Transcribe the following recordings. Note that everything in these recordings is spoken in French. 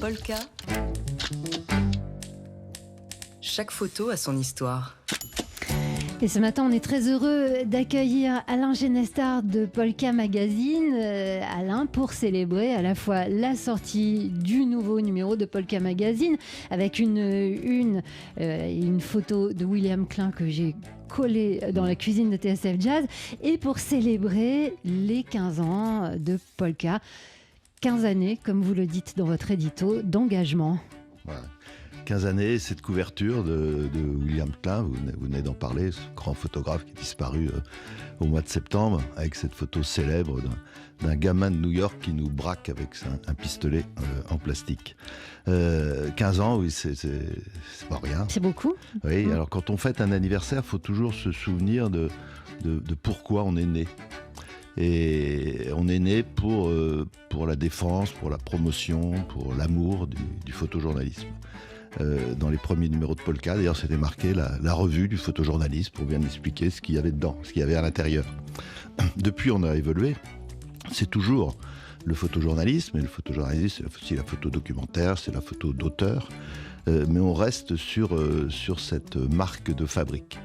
Polka. Chaque photo a son histoire. Et ce matin, on est très heureux d'accueillir Alain Genestard de Polka Magazine. Alain, pour célébrer à la fois la sortie du nouveau numéro de Polka Magazine avec une photo de William Klein que j'ai collée dans la cuisine de TSF Jazz, et pour célébrer les 15 ans de Polka. 15 années, comme vous le dites dans votre édito, d'engagement. Ouais. 15 années, cette couverture de William Klein, vous venez d'en parler, ce grand photographe qui est disparu au mois de septembre, avec cette photo célèbre d'un gamin de New York qui nous braque avec un pistolet en plastique. 15 ans, oui, c'est pas rien. C'est beaucoup. Oui, alors quand on fête un anniversaire, il faut toujours se souvenir de pourquoi on est né. Et on est né pour la défense, pour la promotion, pour l'amour du photojournalisme. Dans les premiers numéros de Polka, d'ailleurs, c'était marqué la revue du photojournalisme pour bien expliquer ce qu'il y avait dedans, ce qu'il y avait à l'intérieur. Depuis, on a évolué. C'est toujours le photojournalisme, et le photojournalisme, c'est aussi la photo documentaire, c'est la photo d'auteur, mais on reste sur cette marque de fabrique.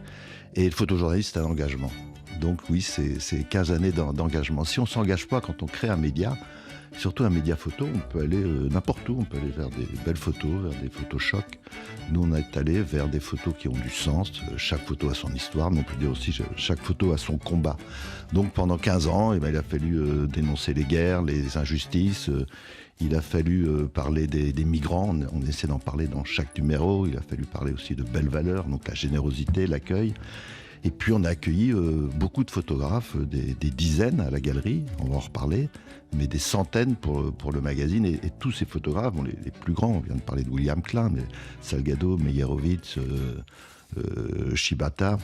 Et le photojournalisme, c'est un engagement. Donc oui, c'est 15 années d'engagement. Si on ne s'engage pas quand on crée un média, surtout un média photo, on peut aller n'importe où, on peut aller vers des belles photos, vers des photos chocs. Nous, on est allé vers des photos qui ont du sens. Chaque photo a son histoire, mais on peut dire aussi chaque photo a son combat. Donc pendant 15 ans, il a fallu dénoncer les guerres, les injustices. Il a fallu parler des migrants, on essaie d'en parler dans chaque numéro. Il a fallu parler aussi de belles valeurs, donc la générosité, l'accueil. Et puis on a accueilli beaucoup de photographes, des dizaines à la galerie, on va en reparler, mais des centaines pour le magazine. Et tous ces photographes, les plus grands, on vient de parler de William Klein, mais Salgado, Meyerowitz, Shibata,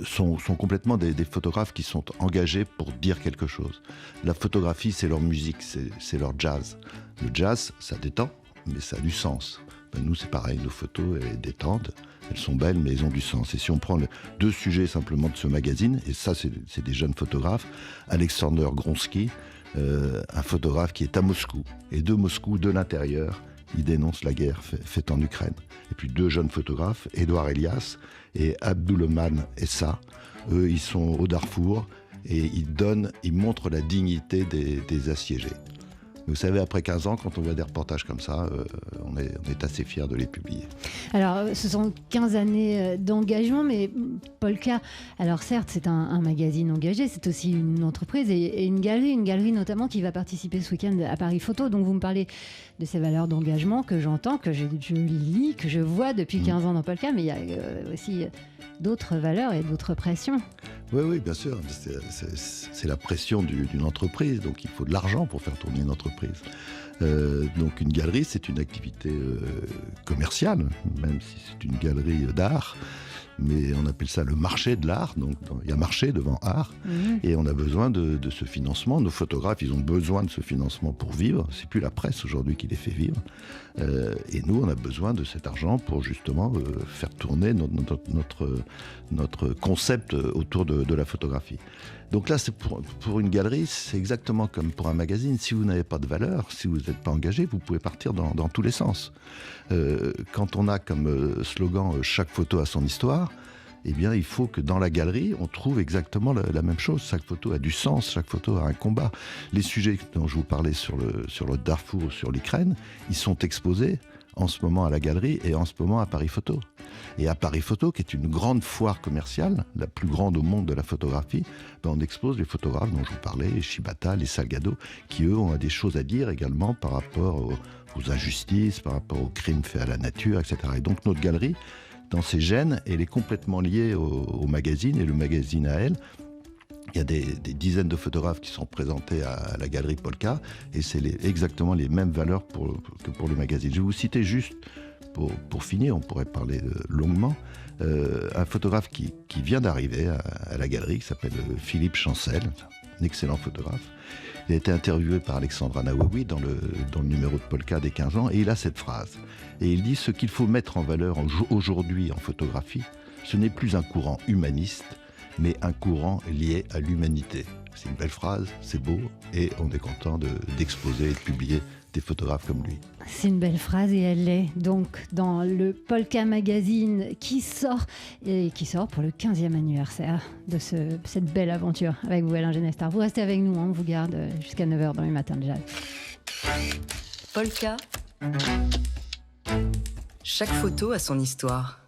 sont complètement des photographes qui sont engagés pour dire quelque chose. La photographie, c'est leur musique, c'est leur jazz. Le jazz, ça détend, mais ça a du sens. Nous, c'est pareil, nos photos, elles détendent. Elles sont belles, mais elles ont du sens. Et si on prend deux sujets simplement de ce magazine, et ça, c'est des jeunes photographes, Alexander Gronsky, un photographe qui est à Moscou. Et de Moscou, de l'intérieur, il dénonce la guerre faite en Ukraine. Et puis deux jeunes photographes, Édouard Elias et Abdulrahman Essa. Eux, ils sont au Darfour et ils montrent la dignité des assiégés. Vous savez, après 15 ans, quand on voit des reportages comme ça, on est assez fiers de les publier. Alors, ce sont 15 années d'engagement, mais Polka, alors certes, c'est un magazine engagé, c'est aussi une entreprise et une galerie notamment qui va participer ce week-end à Paris Photo. Donc, vous me parlez de ces valeurs d'engagement que j'entends, que je lis, que je vois depuis 15 ans dans Polka, mais il y a aussi d'autres valeurs et d'autres pressions. Oui, bien sûr. C'est la pression d'une entreprise, donc il faut de l'argent pour faire tourner une entreprise. Donc une galerie, c'est une activité commerciale, même si c'est une galerie d'art. Mais on appelle ça le marché de l'art, donc il y a marché devant art, et on a besoin de ce financement. Nos photographes, ils ont besoin de ce financement pour vivre. C'est plus la presse aujourd'hui qui les fait vivre, et nous, on a besoin de cet argent pour justement faire tourner notre concept autour de la photographie. Donc là, c'est pour une galerie, c'est exactement comme pour un magazine. Si vous n'avez pas de valeur, si vous n'êtes pas engagé, vous pouvez partir dans tous les sens. Quand on a comme slogan « Chaque photo a son histoire », eh bien, il faut que dans la galerie, on trouve exactement la même chose. Chaque photo a du sens, chaque photo a un combat. Les sujets dont je vous parlais sur le Darfour ou sur l'Ukraine, ils sont exposés en ce moment à la galerie et en ce moment à Paris Photo. Et à Paris Photo, qui est une grande foire commerciale, la plus grande au monde de la photographie, on expose les photographes dont je vous parlais, les Shibata, les Salgado, qui eux ont des choses à dire également par rapport aux injustices, par rapport aux crimes faits à la nature, etc. Et donc notre galerie, dans ses gènes, elle est complètement liée au magazine, et le magazine à elle. Il y a des dizaines de photographes qui sont présentés à la galerie Polka, et c'est exactement les mêmes valeurs que pour le magazine. Je vais vous citer juste, pour finir, on pourrait parler longuement, un photographe qui vient d'arriver à la galerie, qui s'appelle Philippe Chancel, un excellent photographe. Il a été interviewé par Alexandra Nawawi dans le numéro de Polka des 15 ans, et il a cette phrase. Et il dit « Ce qu'il faut mettre en valeur aujourd'hui en photographie, ce n'est plus un courant humaniste, mais un courant lié à l'humanité. » C'est une belle phrase, c'est beau, et on est content d'exposer et de publier des photographes comme lui. C'est une belle phrase et elle est donc dans le Polka Magazine qui sort pour le 15e anniversaire de cette belle aventure avec vous, Alain Genestard. Vous restez avec nous, on vous garde jusqu'à 9h dans les matins de Jazz. Polka. Chaque photo a son histoire.